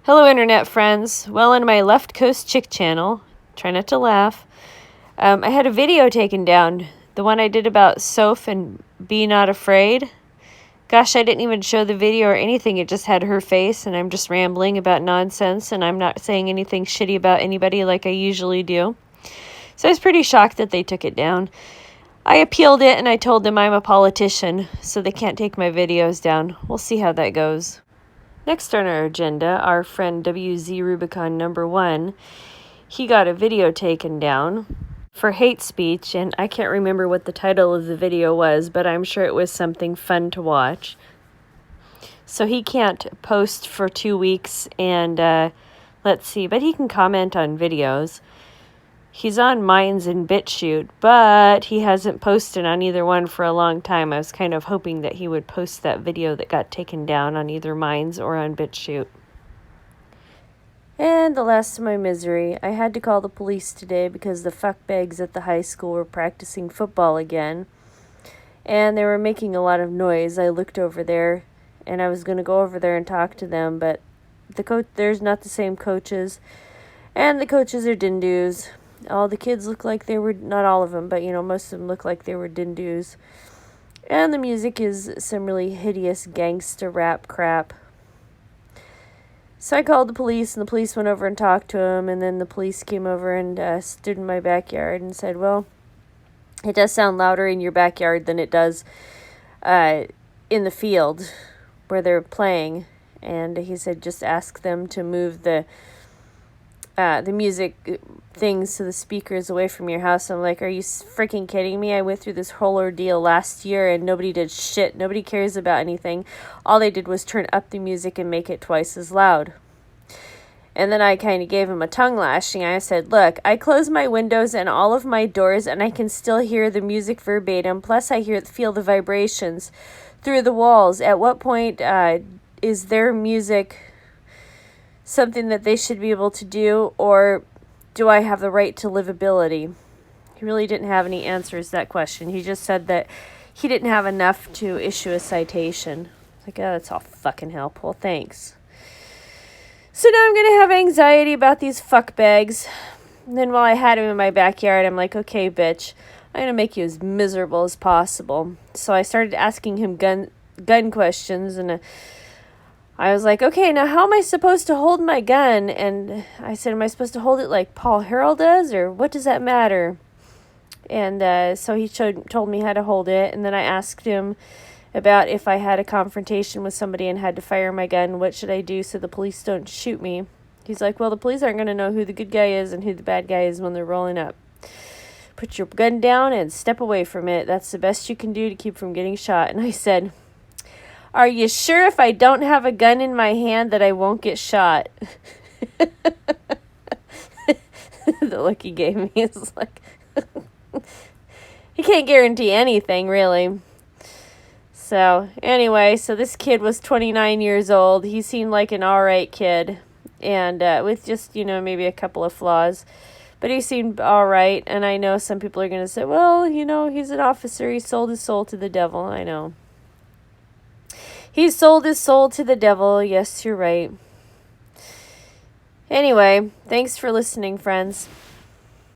Hello, internet friends. Well, in my Left Coast Chick channel, try not to laugh, I had a video taken down. The one I did about Soph and Be Not Afraid. Gosh, I didn't even show the video or anything. It just had her face, and I'm just rambling about nonsense, and I'm not saying anything shitty about anybody like I usually do. So I was pretty shocked that they took it down. I appealed it, and I told them I'm a politician, so they can't take my videos down. We'll see how that goes. Next on our agenda, our friend WZ Rubicon #1, he got a video taken down for hate speech, and I can't remember what the title of the video was, but I'm sure it was something fun to watch. So he can't post for 2 weeks, and let's see, but he can comment on videos. He's on Minds and BitChute, but he hasn't posted on either one for a long time. I was kind of hoping that he would post that video that got taken down on either Minds or on BitChute. And the last of my misery, I had to call the police today because the fuckbags at the high school were practicing football again. And they were making a lot of noise. I looked over there, and I was going to go over there and talk to them, but there's not the same coaches, and the coaches are dindoos. All the kids look like they were, not all of them, but most of them look like they were dindoos. And the music is some really hideous gangsta rap crap. So I called the police, and the police went over and talked to him, and then the police came over and stood in my backyard and said, well, it does sound louder in your backyard than it does in the field where they're playing. And he said, just ask them to move the music things to the speakers away from your house. I'm like, are you freaking kidding me? I went through this whole ordeal last year and nobody did shit. Nobody cares about anything. All they did was turn up the music and make it twice as loud. And then I kind of gave him a tongue lashing. I said, look, I close my windows and all of my doors and I can still hear the music verbatim. Plus I feel the vibrations through the walls. At what point is their music something that they should be able to do, or do I have the right to livability? He really didn't have any answers to that question. He just said that he didn't have enough to issue a citation. Like, oh, that's all fucking help. Well, thanks. So now I'm going to have anxiety about these fuckbags. And then while I had him in my backyard, I'm like, okay, bitch, I'm going to make you as miserable as possible. So I started asking him gun questions, and I was like, okay, now how am I supposed to hold my gun? And I said, am I supposed to hold it like Paul Harrell does, or what does that matter? And so he told me how to hold it, and then I asked him about if I had a confrontation with somebody and had to fire my gun, what should I do so the police don't shoot me? He's like, well, the police aren't going to know who the good guy is and who the bad guy is when they're rolling up. Put your gun down and step away from it. That's the best you can do to keep from getting shot. And I said, are you sure if I don't have a gun in my hand that I won't get shot? The look he gave me is like, he can't guarantee anything, really. So, anyway, so this kid was 29 years old. He seemed like an alright kid, and with just, maybe a couple of flaws. But he seemed alright, and I know some people are going to say, well, he's an officer. He sold his soul to the devil. I know. He sold his soul to the devil. Yes, you're right. Anyway, thanks for listening, friends.